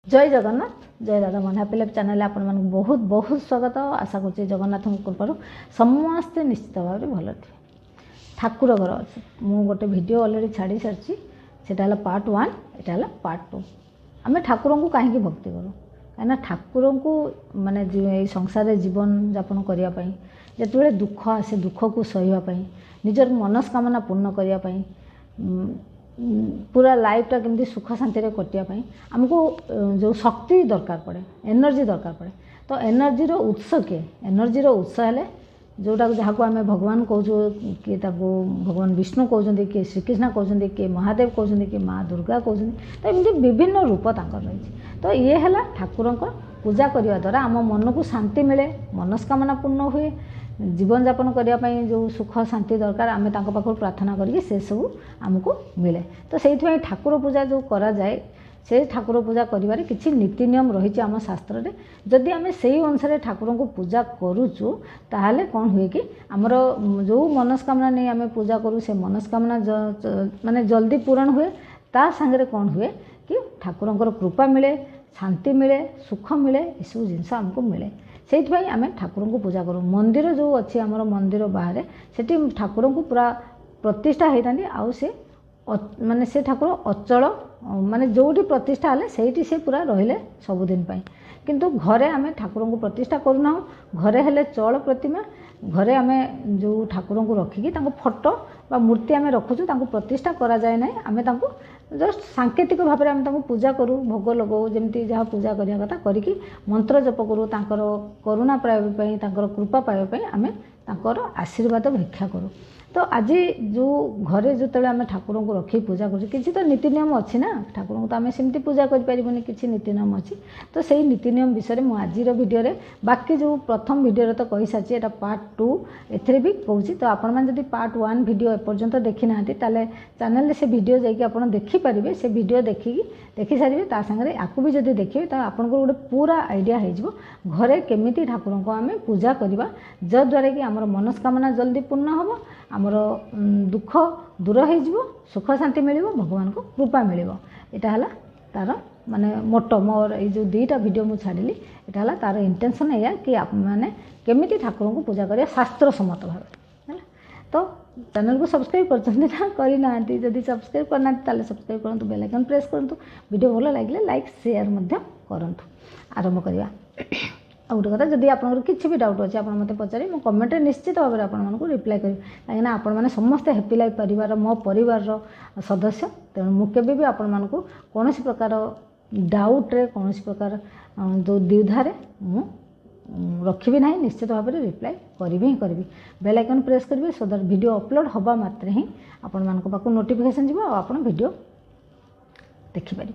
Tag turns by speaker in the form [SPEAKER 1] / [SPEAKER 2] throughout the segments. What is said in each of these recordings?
[SPEAKER 1] जय जगन्नाथ जय राधा मन हैप्पी लाइफ चैनल आपण मानक बहुत बहुत स्वागत। आशा कर जगन्नाथ कृपार समस्ते निश्चित भाव में भल थे। ठाकुर घर अच्छे मु गोटे वीडियो अलरेडी छाड़ी सारी से पार्ट 1 एटा पार्ट 2। आम ठाकुर को कहीं भक्ति करूँ कहीं ठाकुर को माने संसार जीवन यापन करने जो दुख आसे दुख को सहापी निजर मनस्कामना पूर्ण करने पूरा लाइफटा केमती सुख शांति कटापी आमको जो शक्ति दरकार पड़े एनर्जी दरकार पड़े। तो एनर्जीर उत्स किए एनर्जीर उत्स है जोटा जहाँ को आम भगवान कहूँ किए भगवान विष्णु कहते किए श्रीकृष्ण कहते किए महादेव कहते किए माँ दुर्गा कहते। तो एमती विभिन्न रूप रही। तो ये है ठाकुर पूजा करने द्वारा आम मन को शांति मिले मनस्कामना पूर्ण हुए जीवन यापन करने जो सुख शांति दरकार आम पाखु प्रार्थना करके से सब आमको मिले। तो से ठाकुर पूजा जो करा जाए से ठाकुर पूजा करिबारे किछि नीति नियम रही आम शास्त्र रे। जदि आम से अनुसार ठाकुर को पूजा करूचु ताहले कौन हुए कि आमर जो मनस्कामना नहीं आम पूजा करूँ से मनस्कामना माने जल्दी पूरण हुए। ता संगे कौन हुए कि ठाकुर कृपा मिले शांति मिले सुख मिले यू जिनस आमको मिले। से आम ठाकुर को पूजा करूँ। मंदिर जो अच्छी आमर मंदिर बाहर से ठाकुर को पूरा प्रतिष्ठा होता आउ से माने से ठाकुर अचल माने जोटी प्रतिष्ठा हेले सेठी से पूरा रहिले सबुदिन पाई। किंतु घरे आम ठाकुर को प्रतिष्ठा करूना घरे हेले चौल प्रतिमा घरे आम जो ठाकुर को रखिकी फोटो बा मूर्ति आम रखुचु प्रतिष्ठा करा जाए ना आम जस्ट सांकेतिक भाव में आम पूजा करूँ भोग लगाऊ जमी जहाँ पूजा करने कथा करी मंत्र जप करूँ करुणा पाइबापी कृपा पाइबापी आम आशीर्वाद भिक्षा करूँ। तो आज जो घरे जो आम ठाकुर को रखी पूजा कर तो नीति नियम अच्छी ना ठाकुर को तो आम सेमती पूजा करें किसी नीति नियम अच्छी। तो सही नीति नियम विषय में आज वीडियो रे बाकी जो प्रथम वीडियो तो कही सारी एटा पार्ट 2 एथिरे भी कहूँ। तो आपण मैंने जब पार्ट 1 वीडियो एपर्यंत देखी ना ताले चैनल से वीडियो जाकि आप देखिपारे से वीडियो देखी सारे ता सागर आपको भी जब देखिए तो आपन को गोटे पूरा आइडिया हो घरे केमिति ठाकुर को आम पूजा करवा जद्वारा कि आमर मनस्कामना जल्दी पूर्ण हम आमर दुख दूर हो सुख शांति मिल भगवान को कृपा मिल। यहाँ है तार माने मोटो मोर ये दुईटा वीडियो मुझे छाड़ी यहाँ तार इंटेंशन है कि आप मैंने केमिति ठाकुर को पूजा करें शास्त्र सम्मत भाव है। तो चैनल को सब्सक्राइब करना जदि सब्सक्राइब करना सब्सक्राइब करूँ बेल आइकन प्रेस करूँ वीडियो भल लगे लाइक शेयर करूँ। आरंभ करवा आ गोटे कथा जदि आपंकर किसी भी डाउट अच्छे आप मत पचारे मो कमेंट निश्चित भाव में आपको रिप्लाई करी कहीं आपण मैंने समस्ते हैप्पी लाइफ परिवार मो परिवार सदस्य तेणु मुझे भी आपण मानक कौन प्रकार डाउट्रे कौन प्रकार जो द्विधारे मु रखी ना निश्चित भाव में रिप्लाई करी ही करी बेल आइकन प्रेस करेंगे सो दैट वीडियो अपलोड हवा मात्रे ही आपण मानक पाखु नोटिफिकेशन जीव आपण वीडियो देखिपारे।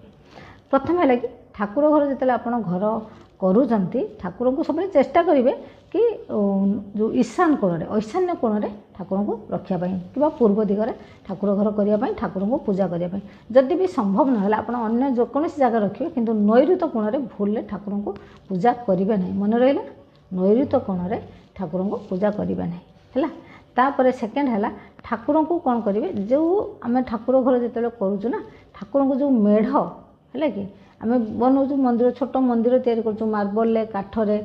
[SPEAKER 1] प्रथम है कि ठाकुर घर जिते आप घर करूँच ठाकुर को सब चेष्टा करेंगे कि जो ईशान कोण ईशान्य कोण ठाकुर को रखापी कि पूर्व दिगरे ठाकुर घर करने ठाकुर को पूजा करने जदि भी संभव ना आप अन्य जेकोसी जगह रखिए किंतु नैऋत कोण भूल ठाकुर को पूजा करेंगे ना मन रहा नैऋत कोण ठाकुर को पूजा करेंगे ना है। तापर सेकेंड है ठाकुर को कौन करेंगे जो आम ठाकुर घर जो करूँ ठाकुर को जो मेढ़ है कि आम बनाऊँ मंदिर छोट मंदिर तैयारी कर मार्बल काठरे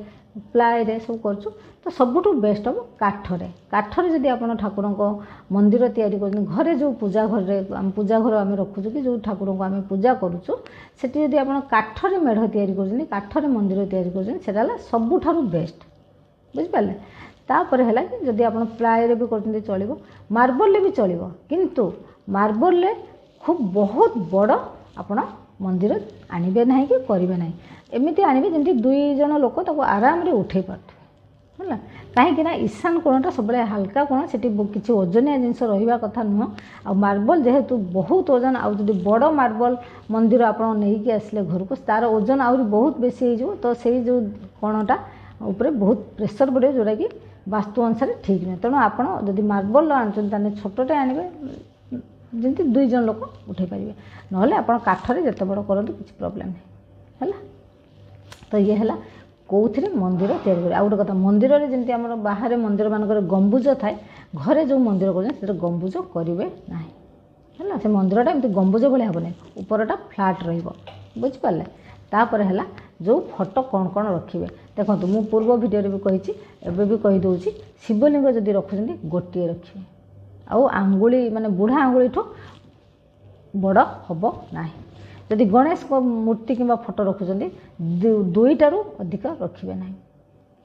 [SPEAKER 1] प्लाय सब कर तो सबुठ बेस्ट हम काठरे जदि आप ठाकुर को मंदिर तैयारी कर घरे जो पूजा घर आम रखुचु कि जो ठाकुर को आम पूजा करुचु सेठी जदि आप काठरे मेढ़ तैयारी कर काठरे मंदिर तैयारी कर सबुठ बेस्ट बुझिपारे। तापर है कि जदि आप प्लाय भी कर चलो मार्बल भी चलो किंतु मार्बल खूब बहुत बड़ आपण मंदिर आनबे ना कि करेंगे ना एमती आनबे जमी 2 जन लोक आराम रे उठे पारे है कहीं ईशान कोणटा सब हल्का कोण से किसी ओजनिया जिनस रहा कथा नुह आ मार्बल जेहेतु बहुत ओजन आदि बड़ मार्बल मंदिर आप नहीं आसिले घर को तार ओजन आहरी बहुत बेसी हो तो से जो कोणटा उपरे बहुत प्रेसर पड़े जोटा कि वास्तु अनुसार ठीक नहीं। तेणु आपड़ जब मार्बल आने छोटे आनबे जमी 2 जन लोक उठे पारे ना आप काठरे जिते बड़ करूँ किसी प्रोब्लेम नहीं है। तो ये है कौन मंदिर तैयारी कर गोटे कथा मंदिर में जमी आम बाहर मंदिर मानक गंबुज थाए घरे जो मंदिर कर गंबुज करेंगे ना है से मंदिरटा एमती गंबुज भाई हे ना उपरटा फ्लाट रुझिपारे। तापर है जो फोटो कौन कौन रखिए देखो मु पूर्व वीडियो भी कही एवं भी कहीदे शिवलिंग जदि रखुच्च गोटे रखिए आउ आंगुली माने बुढ़ा आंगुली ठू बड़ हम ना जदि गणेश को मूर्ति कि फोटो रखुच्च दुईटारू अधिक रखिए ना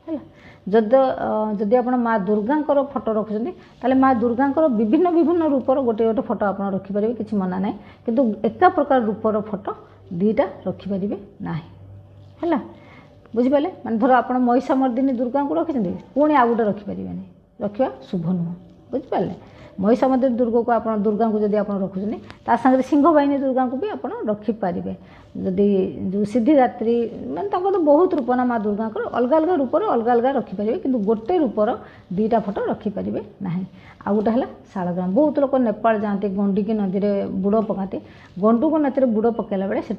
[SPEAKER 1] है जदि आप माँ दुर्गा फोटो रखुच्च ताले माँ दुर्गा विभिन्न विभिन्न रूपर गोटे गोटे फोटो आप रखिपारे किसी मना ना किंतु एका प्रकार रूपर फोटो दीटा रखिपारे ना है बुझिपारे माने धर आप महिषा मर्दिनी दुर्गा को रखिंट पुणी आउ गोटे रखिपारे नहीं रखा शुभ नुह बुझिपारे महिषा मर्दिनी दुर्गा को आप दुर्गा को जब आप रखुच्च सागर सिंह बाहिनी दुर्गा को भी आप रखिपारे जदि जो सिद्धिदात्री मैंने तो बहुत रूप ना माँ दुर्गा अलग अलग रूपर अलग अलग रखिपारे कि गोटे रूपर दीटा फोटो रखिपारे ना आउ गोटे है शालग्राम बहुत लोग नेपाल जाती गंडिकी नदी में बुड़ पकाती गंडुक नदी में बुड़ पकड़ा बेले से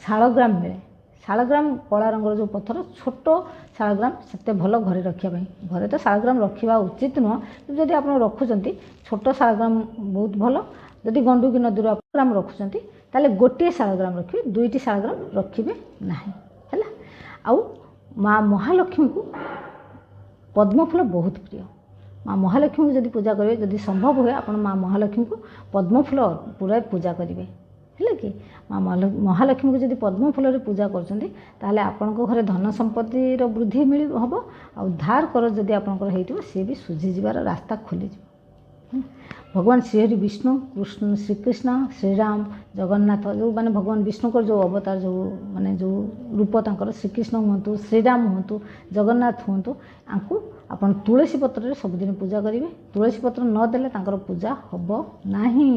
[SPEAKER 1] शालग्राम मिले शालग्राम कला रंगर जो पत्थर छोट शालग्राम से भल घरे रखापी घरे तो शालग्राम रखा उचित नुह जदि आप रखुच्च छोट शालग्राम बहुत भल जदि गंडुकी नदी ग्राम रखुच्च ताले गोटे शालग्राम रखिए दुईटी शालग्राम रखिए ना है आउ माँ महालक्ष्मी को पद्मफूल बहुत प्रिय माँ महालक्ष्मी को जदि पूजा करेंगे जदि संभव हुए आप माँ महालक्ष्मी को पद्मफूल पूरा पूजा करेंगे है कि माँ महालक्ष्मी को जदि पद्मफूल पूजा कर आपण घरे धन संपत्तिर वृद्धि मिल हम आ धार कर जदि आपंकर सी भी सुझीजार रास्ता खोलीज भगवान श्रीहरि विष्णु कृष्ण श्रीकृष्ण श्रीराम जगन्नाथ जो माने भगवान विष्णुकर जो अवतार जो माने जो रूप तंकर श्रीकृष्ण हूँ श्रीराम हूँ जगन्नाथ हूँ आपको आपन तुलसी पत्र सबुदिन पूजा करेंगे तुलसी पत्र नदेले तांकर पूजा हम नहीं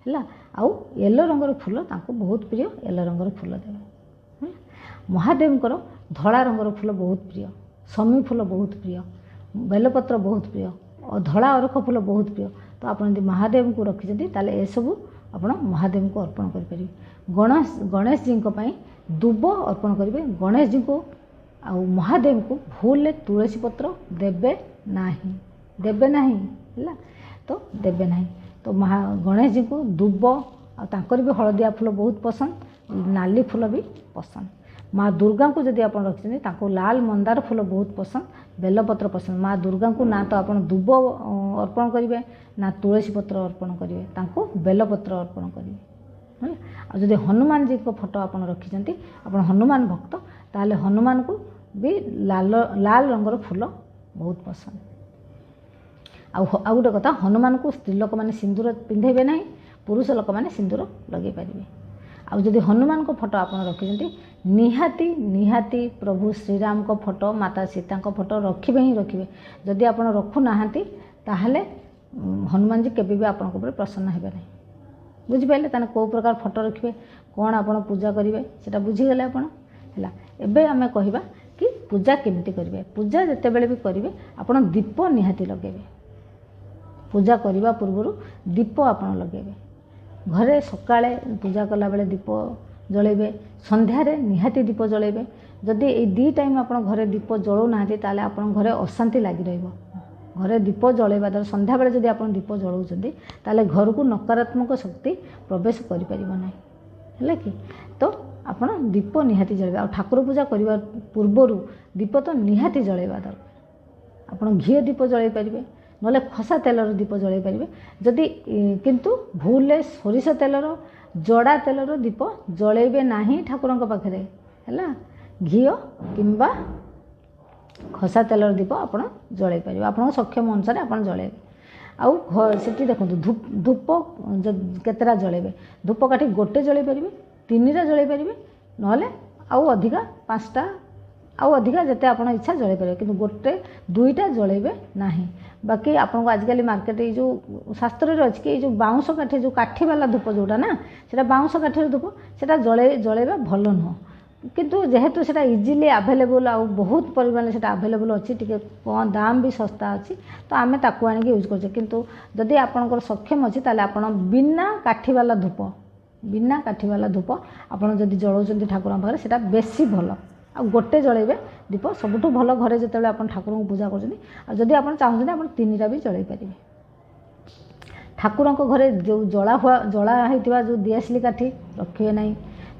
[SPEAKER 1] है आउ येलो रंगर फूल तांको बहुत प्रिय येलो रंगर फूल देवे महादेवकर धला रंगर फूल बहुत प्रिय शमी फूल बहुत प्रिय बेलपत्र बहुत प्रिय और धला अरख फूल बहुत प्रिय तो आप महादेव को रखिंट ताले ये सब आप महादेव को अर्पण करेंगे गणेश जी दुब अर्पण करेंगे गणेश जी को आ महादेव को भूल तुलसी पत्र देवे नहीं है तो देवे नहीं तो गणेश जी को दुब आकर भी हलदिया फूल बहुत पसंद नाली फूल भी पसंद माँ दुर्गा को जदि आप रखिंट लाल मंदार फूल बहुत पसंद बेलपत्र पसंद माँ दुर्गा को ना तो आप दुब अर्पण करेंगे ना तुलसी पत्र अर्पण करेंगे बेलपत्र अर्पण करेंगे है जदि हनुमान जी को फोटो आप रखिंट आप हनुमान भक्त ताले हनुमान को भी लाल रंगर फूल बहुत पसंद आउ गोटे कथा हनुमान को स्त्री लोक मैंने सिंदूर पिंधेबे ना पुरुष लोक मैंने सिंदूर लगे पारे आउ जदि हनुमान को फोटो आप रखिंट निहाती निहाती प्रभु श्रीराम को फोटो माता सीता को फोटो रखिए ही रखिए जदि आप रखुना ताहले हनुमान जी केबे भी आपन ऊपर प्रसन्न हेबे नहीं बुझिपारे ताने को प्रकार फोटो रखिए कौन आप पूजा करेंगे से बुझीगले आपन है एबे आमे कहिबा कि पूजा केमती करेंगे पूजा जिते बड़े भी करेंगे आप दीप निहाती लगेबे पूजा करने पूर्व दीप आप लगेबे घरे सकाळे पूजा कला बेले दीप जलेबे संध्यारे निहाती दीप जलेबे जदि ये दी टाइम आप घरे दीप जलाऊ ना ताले आप घरे अशांति लगी रहिबो घरे दीप जलेबा द्वारा संध्या बेले जदि आप दीप जलाउछन्ती ताले घर को नकारात्मक शक्ति प्रवेश करि परिबो नै है कि तो आपण दीप निहाती जलेबे आ ठाकुर पूजा करने पूर्व दीप तो निहाती जलेबा दरकार आपण घी दीप जलाई पारिबे नले खसा तेलर दीप जलाई पारिबे जदि किंतु भूले सोरिष तेलर जड़ा तेलर दीप जलेबे नाही ठाकुरंक पाखरे है घी किंबा खसा तेलर दीप आप जलाई पारिबे आपन सक्षम अनुसार आप जलेबे आउ सेठी देखो धूप केतेरा जलेबे धूप काठी गोटे जलाई पारिबे तीनटा जलाई पारिबे नले आउ अधिका पाँचटा आउ अधिका जिते आप इच्छा जलाई पारे कि गोटे दुईटा जलेबे नाही बाकी आपको आजिकल मार्केट ये जो शास्त्र अच्छी कि जो बाउंश काठी जो काठी वाला धूप जोटा ना से बाउंश काठी धूप से जलेबा भल नुह किंतु जेहेतु से इजिली आभेलेबल आ बहुत परिमाण से आभेलेबल अच्छी टी दाम भी सस्ता अच्छी तो आम ताकू आनिक यूज कर किंतु जदि आपंकर सक्षम अच्छी ताले आप बिना काठी वाला धूप आपड़ जदि जलाउं ठाकुर पाखे से बेसी भल आ गोटे जलेबे दीप सबुठ भल घरे जो आप ठाकुर को पूजा करदी आप चाहते आप तीनटा भी जलाई पारे ठाकुर घरे जो जला होता जो दिआसिली काठी रखिए ना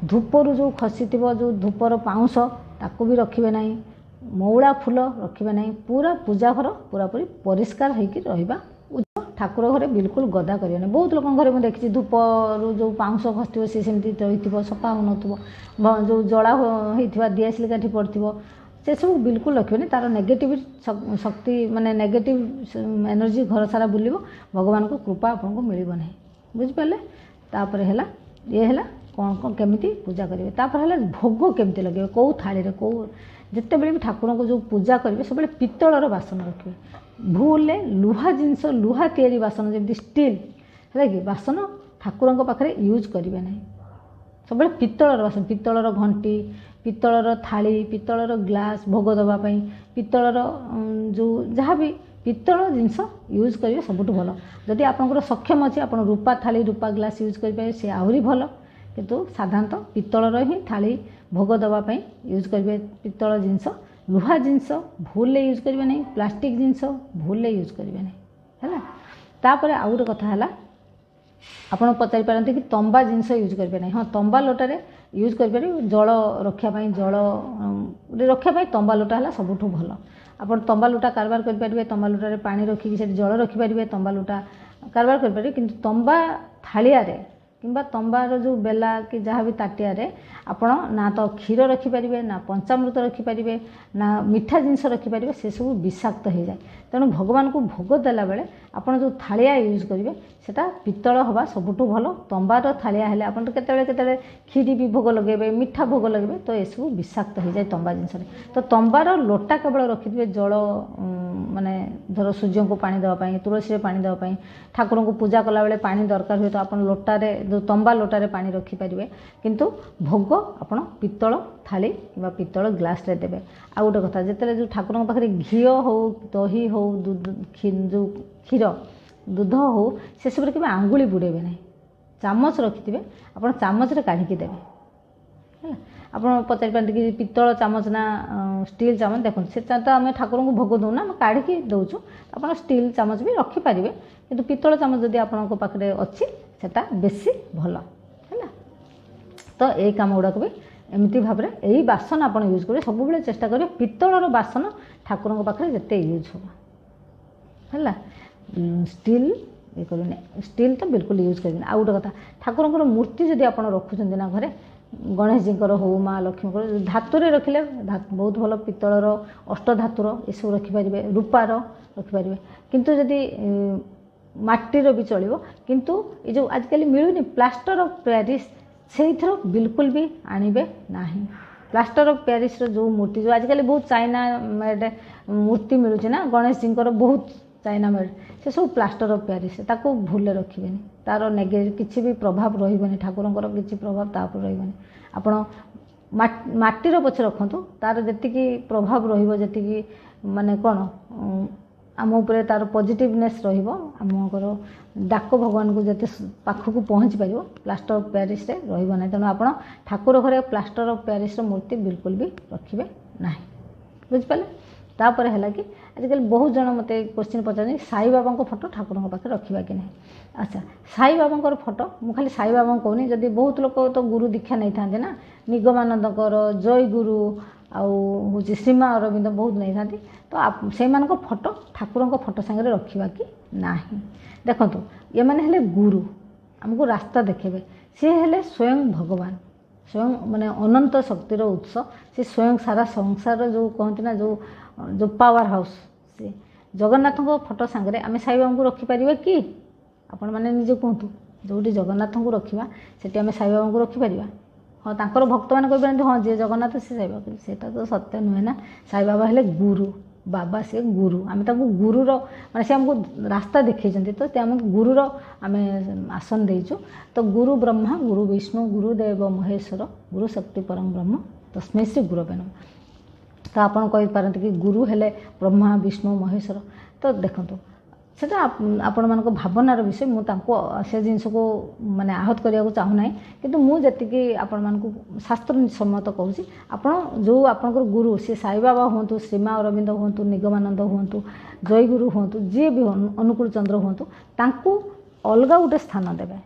[SPEAKER 1] ଧୂପରୁ ଯେଉଁ ଖସିଥିବ ଯେଉଁ ଧୂପର ପାଉଁଶ ତାକୁ ବି ରଖିବେ ନାହିଁ, ମଉଳା ଫୁଲ ରଖିବେ ନାହିଁ। ପୁରା ପୂଜା ଘର ପୁରାପୁରି ପରିଷ୍କାର ହେଇକି ରହିବା। ଠାକୁର ଘରେ ବିଲକୁଲ ଗଦା କରିବେ ନାହିଁ। ବହୁତ ଲୋକଙ୍କ ଘରେ ମୁଁ ଦେଖିଛି ଧୂପରୁ ଯେଉଁ ପାଉଁଶ ଖସିଥିବ ସେ ସେମିତି ରହିଥିବ, ସଫା ହେଉନଥିବ, ଯେଉଁ ଜଳା ହେଇଥିବା ଦିଆସିଲି କାଠି ପଡ଼ିଥିବ, ସେସବୁ ବିଲକୁଲ ରଖିବେନି। ତା'ର ନେଗେଟିଭ ଶକ୍ତି ମାନେ ନେଗେଟିଭ ଏନର୍ଜି ଘର ସାରା ବୁଲିବ, ଭଗବାନଙ୍କ କୃପା ଆପଣଙ୍କୁ ମିଳିବ ନାହିଁ। ବୁଝିପାରିଲେ? ତାପରେ ହେଲା ଇଏ ହେଲା କ'ଣ କେମିତି ପୂଜା କରିବେ। ତାପରେ ହେଲା ଭୋଗ କେମିତି ଲଗାଇବେ, କେଉଁ ଥାଳିରେ, ଯେତେବେଳେ ବି ଠାକୁରଙ୍କୁ ଯେଉଁ ପୂଜା କରିବେ ସବୁବେଳେ ପିତ୍ତଳର ବାସନ ରଖିବେ। ଭୁଲରେ ଲୁହା ଜିନିଷ, ଲୁହା ତିଆରି ବାସନ ଯେମିତି ଷ୍ଟିଲ୍ ହେଲା କି ବାସନ ଠାକୁରଙ୍କ ପାଖରେ ୟୁଜ୍ କରିବେ ନାହିଁ। ସବୁବେଳେ ପିତ୍ତଳର ବାସନ, ପିତ୍ତଳର ଘଣ୍ଟି, ପିତ୍ତଳର ଥାଳି, ପିତ୍ତଳର ଗ୍ଲାସ୍ ଭୋଗ ଦେବା ପାଇଁ, ପିତ୍ତଳର ଯେଉଁ ଯାହା ବି ପିତ୍ତଳ ଜିନିଷ ୟୁଜ୍ କରିବେ ସବୁଠୁ ଭଲ। ଯଦି ଆପଣଙ୍କର ସକ୍ଷମ ଅଛି ଆପଣ ରୂପା ଥାଳି, ରୂପା ଗ୍ଲାସ୍ ୟୁଜ୍ କରିପାରିବେ, ସେ ଆହୁରି ଭଲ। କିନ୍ତୁ ସାଧାରଣତଃ ପିତ୍ତଳର ହିଁ ଥାଳି ଭୋଗ ଦେବା ପାଇଁ ୟୁଜ୍ କରିବେ। ପିତ୍ତଳ ଜିନିଷ, ଲୁହା ଜିନିଷ ଭୁଲରେ ୟୁଜ୍ କରିବେ ନାହିଁ, ପ୍ଲାଷ୍ଟିକ୍ ଜିନିଷ ଭୁଲରେ ୟୁଜ୍ କରିବେ ନାହିଁ ହେଲା। ତାପରେ ଆଉ ଗୋଟେ କଥା ହେଲା, ଆପଣ ପଚାରିପାରନ୍ତି କି ତମ୍ବା ଜିନିଷ ୟୁଜ୍ କରିବେ ନାହିଁ। ହଁ, ତମ୍ବା ଲୋଟାରେ ୟୁଜ୍ କରିପାରିବେ। ଜଳ ରଖିବା ପାଇଁ, ଜଳ ରଖିବା ପାଇଁ ତମ୍ବା ଲୋଟା ହେଲା ସବୁଠୁ ଭଲ। ଆପଣ ତମ୍ବା ଲୋଟା କାରବାର କରିପାରିବେ, ତମ୍ବା ଲୋଟାରେ ପାଣି ରଖିକି ସେଠି ଜଳ ରଖିପାରିବେ, ତମ୍ବା ଲୋଟା କାରବାର କରିପାରିବେ। କିନ୍ତୁ ତମ୍ବା ଥାଳିଆରେ କିମ୍ବା ତମ୍ବାର ଯେଉଁ ବେଲା କି ଯାହା ବି ତାଟିଆରେ ଆପଣ ନା ତ କ୍ଷୀର ରଖିପାରିବେ, ନା ପଞ୍ଚାମୃତ ରଖିପାରିବେ, ନା ମିଠା ଜିନିଷ ରଖିପାରିବେ, ସେସବୁ ବିଷାକ୍ତ ହୋଇଯାଏ। ତେଣୁ ଭଗବାନଙ୍କୁ ଭୋଗ ଦେଲାବେଳେ ଆପଣ ଯେଉଁ ଥାଳିଆ ୟୁଜ୍ କରିବେ ସେଟା ପିତ୍ତଳ ହେବା ସବୁଠୁ ଭଲ। ତମ୍ବାର ଥାଳିଆ ହେଲେ ଆପଣ ତ କେତେବେଳେ କ୍ଷୀରି ବି ଭୋଗ ଲଗାଇବେ, ମିଠା ଭୋଗ ଲଗାଇବେ, ତ ଏସବୁ ବିଷାକ୍ତ ହୋଇଯାଏ ତମ୍ବା ଜିନିଷରେ। ତ ତମ୍ବାର ଲୋଟା କେବଳ ରଖିଥିବେ ଜଳ, ମାନେ ଧର ସୂର୍ଯ୍ୟଙ୍କୁ ପାଣି ଦେବା ପାଇଁ, ତୁଳସୀରେ ପାଣି ଦେବା ପାଇଁ, ଠାକୁରଙ୍କୁ ପୂଜା କଲାବେଳେ ପାଣି ଦରକାର ହୁଏ ତ ଆପଣ ଲୋଟାରେ, ଯେଉଁ ତମ୍ବା ଲୋଟାରେ ପାଣି ରଖିପାରିବେ। କିନ୍ତୁ ଭୋଗ ଆପଣ ପିତ୍ତଳ ଥାଳି କିମ୍ବା ପିତ୍ତଳ ଗ୍ଲାସ୍ରେ ଦେବେ। ଆଉ ଗୋଟେ କଥା, ଯେତେବେଳେ ଯେଉଁ ଠାକୁରଙ୍କ ପାଖରେ ଘିଅ ହେଉ, ଦହି ହେଉ, ଯେଉଁ କ୍ଷୀର, ଦୁଧ ହେଉ, ସେସବୁରେ କେବେ ଆଙ୍ଗୁଳି ବୁଡ଼େଇବେ ନାହିଁ। ଚାମଚ ରଖିଥିବେ, ଆପଣ ଚାମଚରେ କାଢ଼ିକି ଦେବେ ହେଲା। ଆପଣ ପଚାରିପାରନ୍ତି କି ପିତ୍ତଳ ଚାମଚ ନା ଷ୍ଟିଲ୍ ଚାମଚ। ଦେଖନ୍ତୁ, ସେଟା ତ ଆମେ ଠାକୁରଙ୍କୁ ଭୋଗ ଦେଉନା, ଆମେ କାଢ଼ିକି ଦେଉଛୁ। ଆପଣ ଷ୍ଟିଲ୍ ଚାମଚ ବି ରଖିପାରିବେ, କିନ୍ତୁ ପିତ୍ତଳ ଚାମଚ ଯଦି ଆପଣଙ୍କ ପାଖରେ ଅଛି ସେଟା ବେଶୀ ଭଲ ହେଲା। ତ ଏଇ କାମ ଗୁଡ଼ାକ ବି ଏମିତି ଭାବରେ ଏଇ ବାସନ ଆପଣ ୟୁଜ୍ କରିବେ। ସବୁବେଳେ ଚେଷ୍ଟା କରିବେ ପିତ୍ତଳର ବାସନ ଠାକୁରଙ୍କ ପାଖରେ ଯେତେ ୟୁଜ୍ ହେବ ହେଲା। ଷ୍ଟିଲ୍ ଇଏ କରିବେନି, ଷ୍ଟିଲ୍ ତ ବିଲକୁଲ ୟୁଜ୍ କରିବେନି। ଆଉ ଗୋଟେ କଥା, ଠାକୁରଙ୍କର ମୂର୍ତ୍ତି ଯଦି ଆପଣ ରଖୁଛନ୍ତି ନା ଘରେ, ଗଣେଶଜୀଙ୍କର ହେଉ, ମା ଲକ୍ଷ୍ମୀଙ୍କର, ଧାତୁରେ ରଖିଲେ ବହୁତ ଭଲ। ପିତ୍ତଳର, ଅଷ୍ଟଧାତୁର ଏସବୁ ରଖିପାରିବେ, ରୂପାର ରଖିପାରିବେ। କିନ୍ତୁ ଯଦି ମାଟିର ବି ଚଳିବ। କିନ୍ତୁ ଏ ଯେଉଁ ଆଜିକାଲି ମିଳୁନି ପ୍ଲାଷ୍ଟର ଅଫ୍ ପ୍ୟାରିସ୍, ସେଇଥିର ବିଲକୁଲ ବି ଆଣିବେ ନାହିଁ। ପ୍ଲାଷ୍ଟର ଅଫ୍ ପ୍ୟାରିସ୍ର ଯେଉଁ ମୂର୍ତ୍ତି, ଯେଉଁ ଆଜିକାଲି ବହୁତ ଚାଇନା ମେଡ୍ ମୂର୍ତ୍ତି ମିଳୁଛି ନା ଗଣେଶଜୀଙ୍କର, ବହୁତ ଚାଇନା ମେଡ୍, ସେସବୁ ପ୍ଲାଷ୍ଟର ଅଫ୍ ପ୍ୟାରିସ୍, ତାକୁ ଭୁଲରେ ରଖିବେନି। ତା'ର କିଛି ବି ପ୍ରଭାବ ରହିବନି, ଠାକୁରଙ୍କର କିଛି ପ୍ରଭାବ ତା ଉପରେ ରହିବନି। ଆପଣ ମାଟିର ପଛେ ରଖନ୍ତୁ, ତା'ର ଯେତିକି ପ୍ରଭାବ ରହିବ, ଯେତିକି ମାନେ କ'ଣ ଆମ ଉପରେ ତା'ର ପଜିଟିଭନେସ୍ ରହିବ, ଆମଙ୍କର ଡାକ ଭଗବାନଙ୍କୁ ଯେତେ ପାଖକୁ ପହଞ୍ଚି ପାରିବ, ପ୍ଲାଷ୍ଟର ଅଫ୍ ପ୍ୟାରିସ୍ରେ ରହିବ ନାହିଁ। ତେଣୁ ଆପଣ ଠାକୁର ଘରେ ପ୍ଲାଷ୍ଟର ଅଫ୍ ପ୍ୟାରିସ୍ର ମୂର୍ତ୍ତି ବିଲକୁଲ ବି ରଖିବେ ନାହିଁ। ବୁଝିପାରିଲେ? ତାପରେ ହେଲା କି ଆଜିକାଲି ବହୁତ ଜଣ ମୋତେ କ୍ୱେଶ୍ଚିନ୍ ପଚାରନ୍ତି, ସାଇବାବାଙ୍କ ଫଟୋ ଠାକୁରଙ୍କ ପାଖରେ ରଖିବା କି ନାହିଁ। ଆଚ୍ଛା, ସାଇବାବାଙ୍କର ଫଟୋ, ମୁଁ ଖାଲି ସାଇବାବାଙ୍କୁ କହୁନି, ଯଦି ବହୁତ ଲୋକ ତ ଗୁରୁ ଦୀକ୍ଷା ନେଇଥାନ୍ତି ନା, ନିଗମାନନ୍ଦଙ୍କର, ଜୟଗୁରୁ, ଆଉ ହେଉଛି ଶ୍ରୀମା ଅରବିନ୍ଦ ବହୁତ ନେଇଥାନ୍ତି। ତ ସେଇମାନଙ୍କ ଫଟୋ ଠାକୁରଙ୍କ ଫଟୋ ସାଙ୍ଗରେ ରଖିବା କି ନାହିଁ। ଦେଖନ୍ତୁ, ଏମାନେ ହେଲେ ଗୁରୁ, ଆମକୁ ରାସ୍ତା ଦେଖେଇବେ। ସିଏ ହେଲେ ସ୍ୱୟଂ ଭଗବାନ, ସ୍ୱୟଂ ମାନେ ଅନନ୍ତ ଶକ୍ତିର ଉତ୍ସ। ସେ ସ୍ୱୟଂ ସାରା ସଂସାର ଯେଉଁ କହନ୍ତି ନା, ଯେଉଁ ପାୱାର ହାଉସ୍, ସେ ଜଗନ୍ନାଥଙ୍କ ଫଟୋ ସାଙ୍ଗରେ ଆମେ ସାଇବାବାଙ୍କୁ ରଖିପାରିବା କି? ଆପଣମାନେ ନିଜେ କୁହନ୍ତୁ। ଯେଉଁଠି ଜଗନ୍ନାଥଙ୍କୁ ରଖିବା ସେଠି ଆମେ ସାଇବାବାଙ୍କୁ ରଖିପାରିବା? ହଁ, ତାଙ୍କର ଭକ୍ତମାନେ କହିପାରନ୍ତି ହଁ ଯିଏ ଜଗନ୍ନାଥ ସେ ସାଇବାବା, କିନ୍ତୁ ସେଇଟା ତ ସତ୍ୟ ନୁହେଁ ନା। ସାଇବାବା ହେଲେ ଗୁରୁ, ବାବା ସେ ଗୁରୁ। ଆମେ ତାଙ୍କୁ ଗୁରୁର, ମାନେ ସେ ଆମକୁ ରାସ୍ତା ଦେଖେଇଛନ୍ତି, ତ ସେ ଆମକୁ ଗୁରୁର ଆମେ ଆସନ ଦେଇଛୁ। ତ ଗୁରୁ ବ୍ରହ୍ମା ଗୁରୁ ବିଷ୍ଣୁ ଗୁରୁଦେବ ମହେଶ୍ୱର ଗୁରୁ ଶକ୍ତି ପରମ ବ୍ରହ୍ମ ତସ୍ମୈ ଶ୍ରୀ ଗୁରବେ ନମଃ। ତ ଆପଣ କହିପାରନ୍ତି କି ଗୁରୁ ହେଲେ ବ୍ରହ୍ମା ବିଷ୍ଣୁ ମହେଶ୍ୱର। ତ ଦେଖନ୍ତୁ, ସେଟା ଆପଣମାନଙ୍କ ଭାବନାର ବିଷୟ। ମୁଁ ତାଙ୍କୁ ସେ ଜିନିଷକୁ ମାନେ ଆହତ କରିବାକୁ ଚାହୁଁନାହିଁ। କିନ୍ତୁ ମୁଁ ଯେତିକି ଆପଣମାନଙ୍କୁ ଶାସ୍ତ୍ର ସମ୍ମତ କହୁଛି, ଆପଣ ଯେଉଁ ଆପଣଙ୍କର ଗୁରୁ, ସେ ସାଇବାବା ହୁଅନ୍ତୁ, ଶ୍ରୀମା ଅରବିନ୍ଦ ହୁଅନ୍ତୁ, ନିଗମାନନ୍ଦ ହୁଅନ୍ତୁ, ଜୟଗୁରୁ ହୁଅନ୍ତୁ, ଯିଏ ବି ଅନୁକୂଳ ଚନ୍ଦ୍ର ହୁଅନ୍ତୁ, ତାଙ୍କୁ ଅଲଗା ଗୋଟେ ସ୍ଥାନ ଦେବେ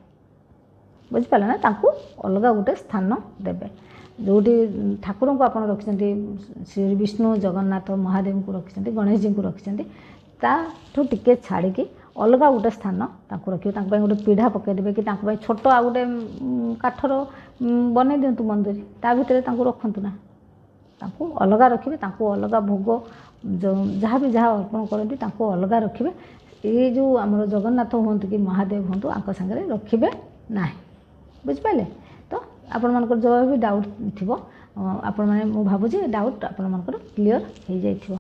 [SPEAKER 1] बुझिपारे ना तांकु अलग गोटे स्थान देवे जोटी ठाकुर को आप रखिंट श्री विष्णु जगन्नाथ महादेव को रखिंट गणेश जी को रखिंट ताठू टिके छाड़ी अलग गोटे स्थान रखिए गोटे पीढ़ा पकईदे कि छोट आ गोटे काठर बन दिंतु मंदिर ता भर रखु ना अलग रखिए अलग भोग जो जहाँ भी जहाँ अर्पण करती अलग रखिए ये जो आम जगन्नाथ हूँ कि महादेव हूँ आंक सागर रखिए ना बुझिपारे तो आपण मानकर जो भी डाउट थी आपण मैंने मुझे भावुँ डाउट आपण मानकर क्लीयर हो जाइए।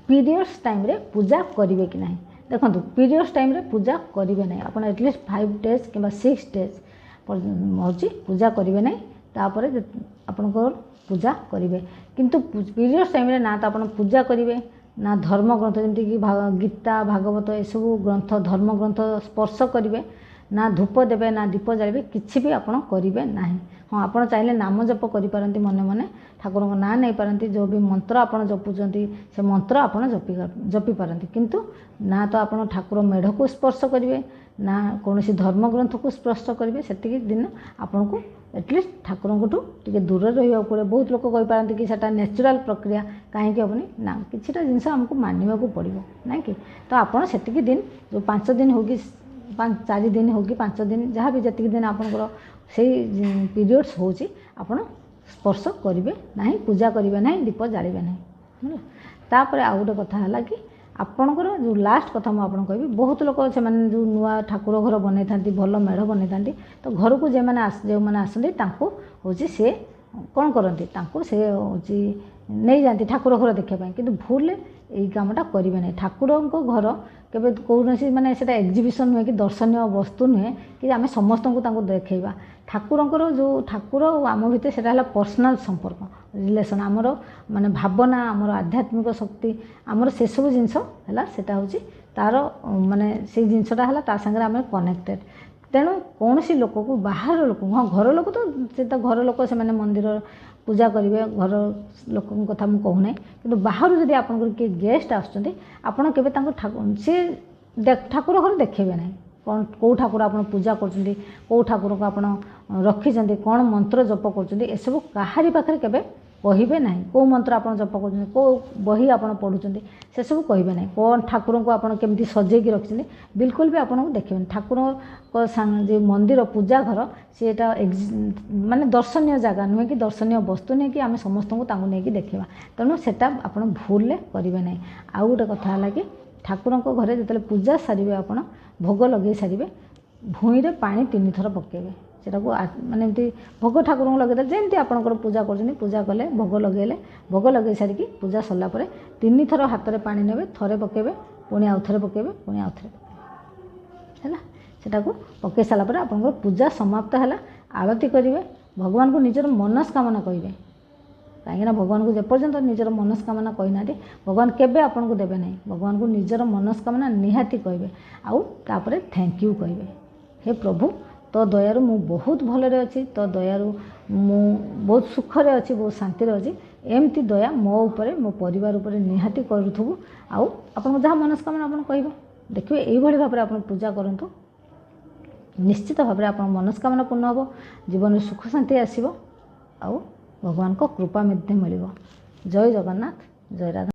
[SPEAKER 1] पीरियड्स टाइम रे पूजा करेंगे कि नहीं देखो पीरियड्स टाइम रे पूजा करेंगे ना आप एटलिस्ट 5 डेज कि 6 डेज हूँ पूजा करेंगे ना तापर आपंकर पूजा करेंगे किंतु पीरियड्स टाइम रे ना तो आप पूजा करेंगे ना धर्म ग्रंथ जमीक गीता भागवत एसबू ग्रंथ धर्म ग्रंथ स्पर्श करेंगे ना धूप देवे ना दीप जालिबे किछि भी आपण करेंगे ना हाँ आप चाहिए नाम जप करें मने मने ठाकुर को ना नहीं पारती जो भी मंत्र आप जपुंट से मंत्र आप जपी पारती किंतु ना तो आप ठाकुर मेढ़ को स्पर्श करेंगे ना कौन धर्म ग्रंथ को स्पर्श करेंगे से दिन आपन को एटलिस्ट ठाकुर टे दूर रहा पड़े बहुत लोग कहीपारती कि सेटा नेचुरल प्रक्रिया कहीं हेनी ना किसीटा जिनस आमको मानवा पड़ो ना कि तो आपड़ से दिन जो 5 दिन हो कि 4 दिन हो कि 5 दिन जहाँ भी जी दिन आपंकर से पीरियड्स होची आपण स्पर्श करेंगे ना पूजा करेंगे ना दीप जालिबे ना तापर आउ गोटे कथा है कि आपणकर जो लास्ट कथा मुझे कहि बहुत लोग से जो नुआ ठाकुर घर बन था भल मेढ़ बन था तो घर को जो मैंने आसती हूँ सी कौन करती से हूँ नहीं जाती ठाकुर घर देखापी कि भूल यही कामटा करेंगे ना ठाकुर घर केवे कौन सी माने सेटा एग्जिबिशन नुहे कि दर्शनीय वस्तु नुहे कि आम समस्त को देखा ठाकुर जो ठाकुर आम भितर से पर्सनाल संपर्क रिलेसन आमर माने भावना आमर आध्यात्मिक शक्ति आमर से सब जिनस है हूँ तार माने से जिनसटा है ता संगे आम कनेक्टेड तेणु कौन सी लोक को बाहर लोक हाँ घर लोक तो से घर लोक से मंदिर पूजा करेंगे घर लोक कथा मुझे कहूना कि बाहर जब आप किए गेस्ट आसपण के सी ठाकुर घर देखेबे ना कौन कौ ठाकुर आप पूजा कर कौ ठाकुर को आप रखी कौन मंत्र जप कर सब कहारी पाखे के कहे ना कौ मंत्र आप जप कर कौ बही आप पढ़ुं से सब कहे ना कौन ठाकुर को आप केमती सजेकी रखिंट बिल्कुल भी आपको देखे ठाकुर जो मंदिर पूजा घर सीटा माने दर्शनीय जगह नुहे कि दर्शनीय वस्तु नहीं कि आम समस्त को लेकिन देखा तेणु से आप भूल करेंगे ना आउ गोटे कथा है कि ठाकुर घरे जो पूजा सारे आप भोग लगे सारे भूईरे पानी 3 थर पकेबे सेटा को माने एमती भोग ठाकुर को लगे जमी आपंकर पूजा कर पूजा कले भोग लगे सारिकी पूजा सरला 3 थर हाथ में पानी नेबे थरे पकेबे पुणी आउ थे पकेबे पुणी आउ थे है सेटा को पकई सारापर आपंकर पूजा समाप्त है आरती करेंगे भगवान को निजर मनस्कामना कहे कहीं भगवान को जेपर्यंत निजर मनस्कामना कहना भगवान केबे आपन को देवे नहीं भगवान को निजर मनस्कामना निहाती कहे आउ तापर थैंक यू कहे हे प्रभु तो दयारु मु बहुत भलरे अच्छी तो दयारु मु बहुत सुखरे अच्छी बहुत शांति अच्छी एमती दया मो उपरे मो परिवार उपरे निहाती करूथबु आउ आपन जहाँ मनस्कामना आपन कहबे देखिए यही भाव में आप पूजा करूँ निश्चित भाव में आप मनस्कामना पूर्ण हम जीवन सुख शांति आसो आउ भगवान को कृपा मध्य मिल जय जगन्नाथ जय राधा।